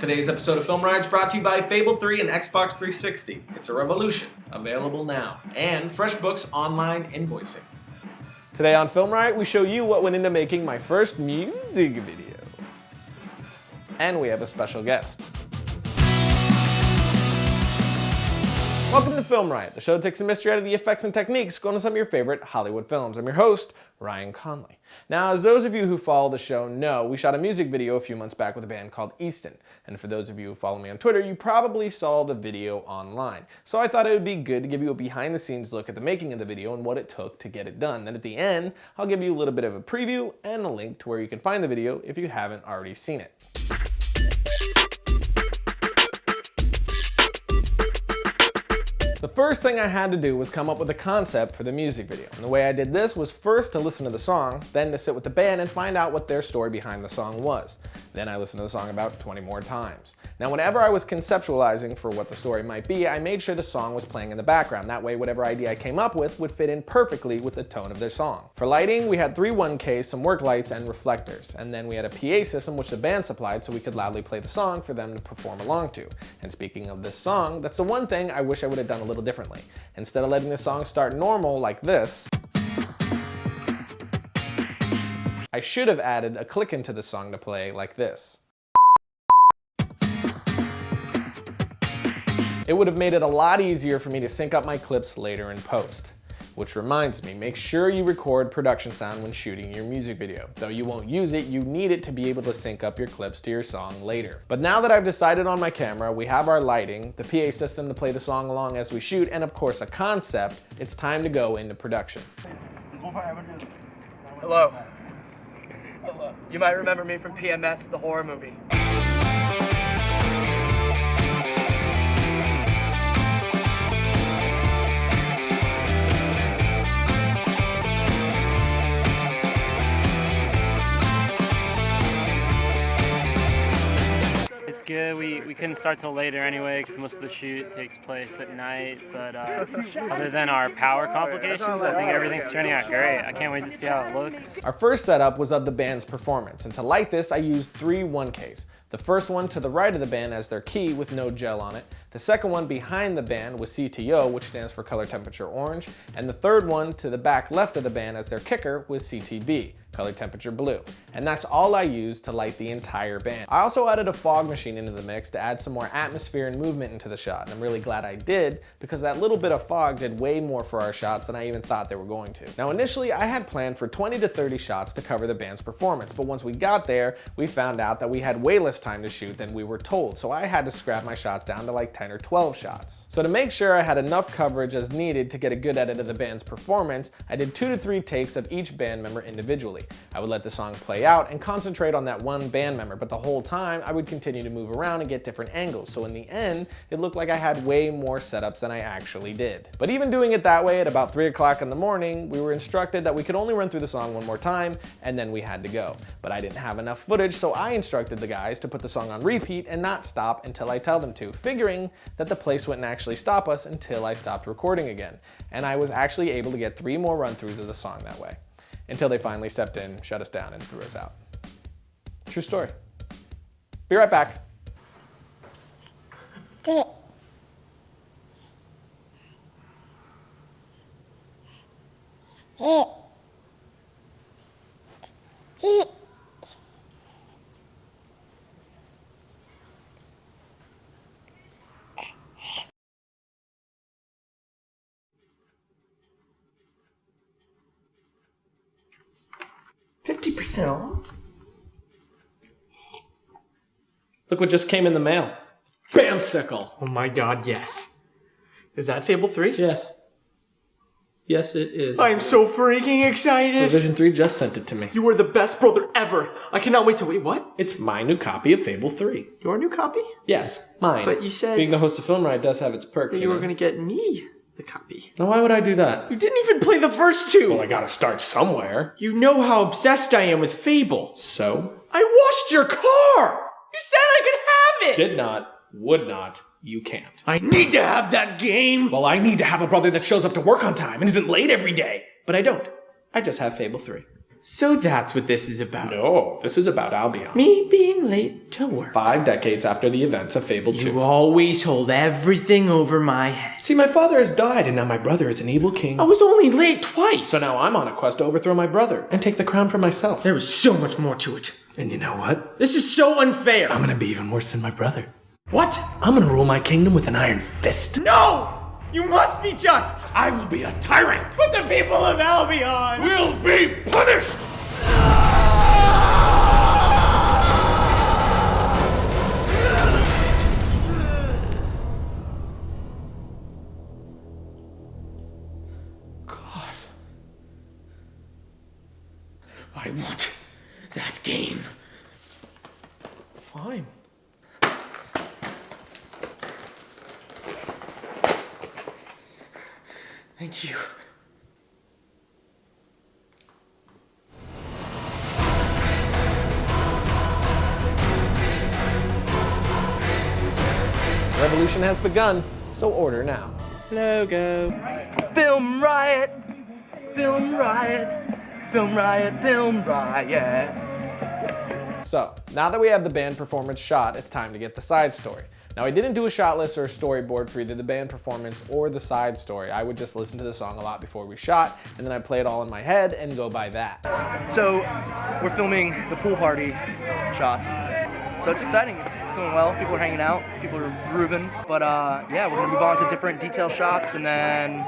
Today's episode of Film Riot is brought to you by Fable 3 and Xbox 360. It's a revolution, available now, and FreshBooks online invoicing. Today on Film Riot, we show you what went into making my first music video. And we have a special guest. Welcome to Film Riot, the show that takes the mystery out of the effects and techniques going to some of your favorite Hollywood films. I'm your host, Ryan Conley. Now, as those of you who follow the show know, we shot a music video a few months back with a band called Easton. And for those of you who follow me on Twitter, you probably saw the video online. So I thought it would be good to give you a behind-the-scenes look at the making of the video and what it took to get it done. Then at the end, I'll give you a little bit of a preview and a link to where you can find the video if you haven't already seen it. The first thing I had to do was come up with a concept for the music video. And the way I did this was first to listen to the song, then to sit with the band and find out what their story behind the song was. Then I listened to the song about 20 more times. Now, whenever I was conceptualizing for what the story might be, I made sure the song was playing in the background. That way, whatever idea I came up with would fit in perfectly with the tone of their song. For lighting, we had 3 1Ks, some work lights, and reflectors. And then we had a PA system which the band supplied so we could loudly play the song for them to perform along to. And speaking of this song, that's the one thing I wish I would have done a little differently. Instead of letting the song start normal like this, I should have added a click into the song to play like this. It would have made it a lot easier for me to sync up my clips later in post. Which reminds me, make sure you record production sound when shooting your music video. Though you won't use it, you need it to be able to sync up your clips to your song later. But now that I've decided on my camera, we have our lighting, the PA system to play the song along as we shoot, and of course a concept, it's time to go into production. Hello. Hello. You might remember me from PMS, the horror movie. It's good. We couldn't start till later anyway because most of the shoot takes place at night, but other than our power complications, I think everything's turning out great. I can't wait to see how it looks. Our first setup was of the band's performance, and to light this I used 3 1Ks. The first one to the right of the band as their key with no gel on it, the second one behind the band was CTO, which stands for color temperature orange, and the third one to the back left of the band as their kicker was CTB, color temperature blue. And that's all I used to light the entire band. I also added a fog machine into the mix to add some more atmosphere and movement into the shot, and I'm really glad I did because that little bit of fog did way more for our shots than I even thought they were going to. Now initially I had planned for 20 to 30 shots to cover the band's performance, but once we got there, we found out that we had way less time to shoot than we were told, so I had to scrap my shots down to like 10 or 12 shots. So to make sure I had enough coverage as needed to get a good edit of the band's performance, I did 2 to 3 takes of each band member individually. I would let the song play out and concentrate on that one band member, but the whole time I would continue to move around and get different angles, so in the end, it looked like I had way more setups than I actually did. But even doing it that way at about 3 o'clock in the morning, we were instructed that we could only run through the song one more time, and then we had to go. But I didn't have enough footage, so I instructed the guys to put the song on repeat and not stop until I tell them to, figuring that the place wouldn't actually stop us until I stopped recording again. And I was actually able to get 3 more run-throughs of the song that way, until they finally stepped in, shut us down, and threw us out. True story. Be right back. Good. 50% off? Look what just came in the mail. Bamsicle! Oh my god, yes. Is that Fable 3? Yes. Yes, it is. I am so freaking excited! Revision 3 just sent it to me. You are the best brother ever! I cannot wait to wait, what? It's my new copy of Fable 3. Your new copy? Yes, mine. But you said being the host of Film Riot does have its perks. you were gonna get me the copy. Now why would I do that? You didn't even play the first 2! Well, I gotta start somewhere. You know how obsessed I am with Fable. So? I washed your car! You said I could have it! Did not, would not, you can't. I need to have that game! Well, I need to have a brother that shows up to work on time and isn't late every day. But I don't. I just have Fable 3. So that's what this is about. No, this is about Albion. Me being late to work. 5 decades after the events of Fable 2. You always hold everything over my head. See, my father has died, and now my brother is an evil king. I was only late twice. So now I'm on a quest to overthrow my brother and take the crown for myself. There was so much more to it. And you know what? This is so unfair. I'm gonna be even worse than my brother. What? I'm gonna rule my kingdom with an iron fist. No! You must be just! I will be a tyrant! But the people of Albion Will be punished! God. I want that game. Fine. Thank you. Revolution has begun, so order now. Logo. Film Riot! Film Riot! Film Riot! Film Riot! So, now that we have the band performance shot, it's time to get the side story. Now, I didn't do a shot list or a storyboard for either the band performance or the side story. I would just listen to the song a lot before we shot, and then I'd play it all in my head and go by that. So, we're filming the pool party shots. So it's exciting, it's going well, people are hanging out, people are grooving. But yeah, we're gonna move on to different detail shots, and then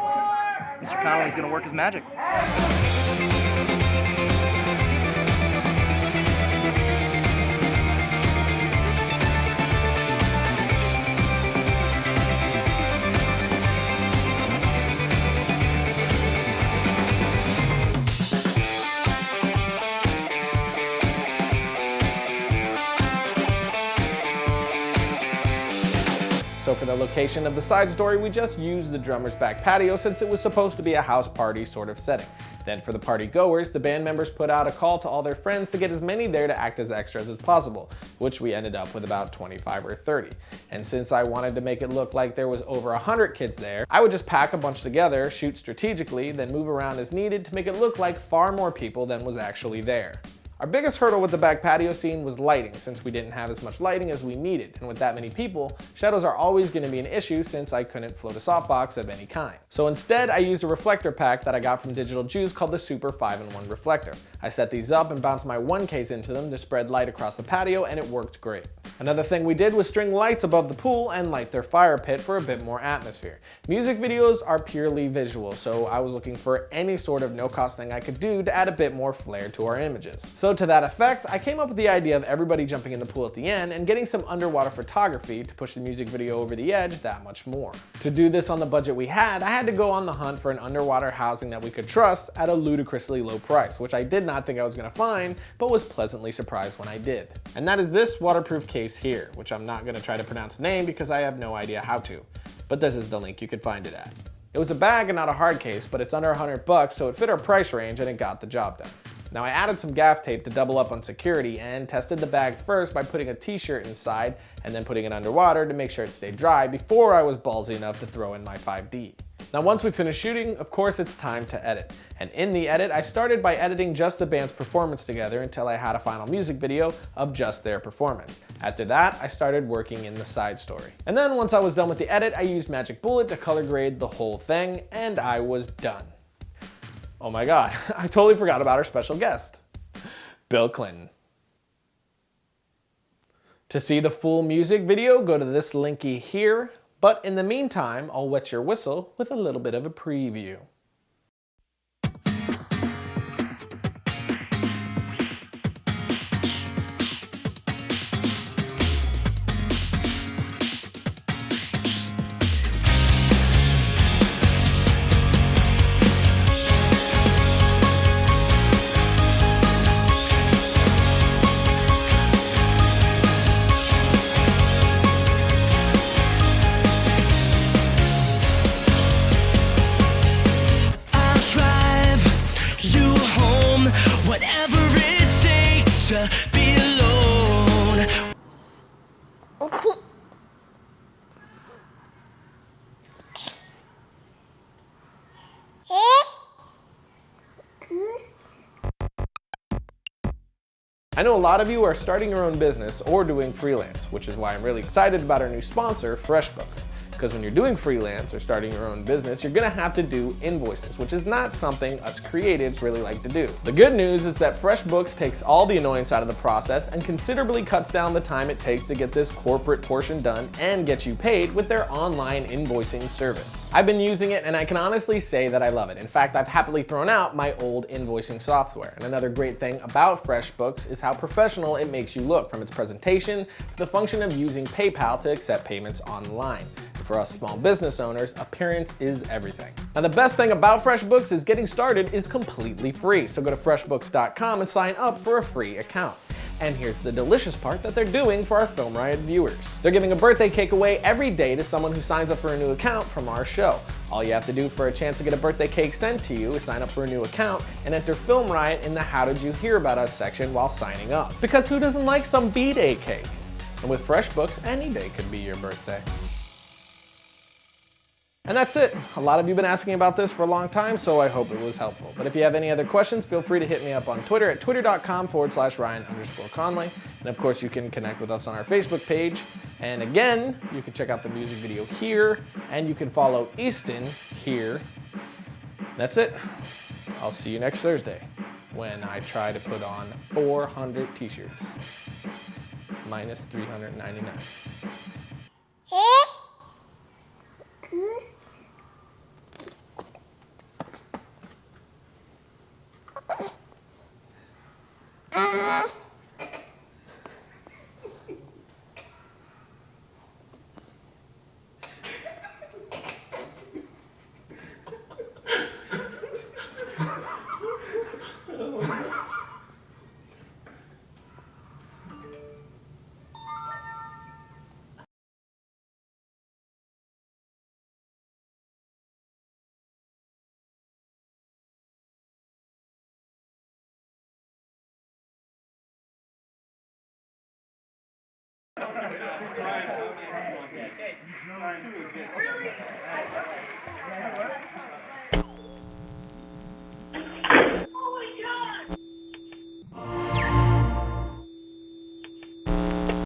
Mr. Connolly's gonna work his magic. So for the location of the side story, we just used the drummer's back patio since it was supposed to be a house party sort of setting. Then for the party goers, the band members put out a call to all their friends to get as many there to act as extras as possible, which we ended up with about 25 or 30. And since I wanted to make it look like there was over 100 kids there, I would just pack a bunch together, shoot strategically, then move around as needed to make it look like far more people than was actually there. Our biggest hurdle with the back patio scene was lighting, since we didn't have as much lighting as we needed, and with that many people, shadows are always going to be an issue since I couldn't float a softbox of any kind. So instead, I used a reflector pack that I got from Digital Juice called the Super 5-in-1 Reflector. I set these up and bounced my 1Ks into them to spread light across the patio, and it worked great. Another thing we did was string lights above the pool and light their fire pit for a bit more atmosphere. Music videos are purely visual, so I was looking for any sort of no-cost thing I could do to add a bit more flair to our images. So to that effect, I came up with the idea of everybody jumping in the pool at the end and getting some underwater photography to push the music video over the edge that much more. To do this on the budget we had, I had to go on the hunt for an underwater housing that we could trust at a ludicrously low price, which I did not think I was going to find, but was pleasantly surprised when I did. And that is this waterproof case here, which I'm not going to try to pronounce the name because I have no idea how to, but this is the link you could find it at. It was a bag and not a hard case, but it's under $100, so it fit our price range and it got the job done. Now I added some gaff tape to double up on security and tested the bag first by putting a t-shirt inside and then putting it underwater to make sure it stayed dry before I was ballsy enough to throw in my 5D. Now once we finished shooting, of course it's time to edit. And in the edit, I started by editing just the band's performance together until I had a final music video of just their performance. After that, I started working in the side story. And then once I was done with the edit, I used Magic Bullet to color grade the whole thing, and I was done. Oh my God, I totally forgot about our special guest, Bill Clinton. To see the full music video, go to this linky here. But in the meantime, I'll wet your whistle with a little bit of a preview. Whatever it takes to be alone. I know a lot of you are starting your own business or doing freelance, which is why I'm really excited about our new sponsor, FreshBooks. Because when you're doing freelance or starting your own business, you're gonna have to do invoices, which is not something us creatives really like to do. The good news is that FreshBooks takes all the annoyance out of the process and considerably cuts down the time it takes to get this corporate portion done and get you paid with their online invoicing service. I've been using it and I can honestly say that I love it. In fact, I've happily thrown out my old invoicing software. And another great thing about FreshBooks is how professional it makes you look, from its presentation to the function of using PayPal to accept payments online. For us small business owners, appearance is everything. Now the best thing about FreshBooks is getting started is completely free. So go to freshbooks.com and sign up for a free account. And here's the delicious part that they're doing for our Film Riot viewers. They're giving a birthday cake away every day to someone who signs up for a new account from our show. All you have to do for a chance to get a birthday cake sent to you is sign up for a new account and enter Film Riot in the How Did You Hear About Us section while signing up. Because who doesn't like some B-Day cake? And with FreshBooks, any day could be your birthday. And that's it. A lot of you have been asking about this for a long time, so I hope it was helpful. But if you have any other questions, feel free to hit me up on Twitter at twitter.com/Ryan_Conley. And of course, you can connect with us on our Facebook page. And again, you can check out the music video here, and you can follow Easton here. That's it. I'll see you next Thursday when I try to put on 400 t-shirts, minus 399.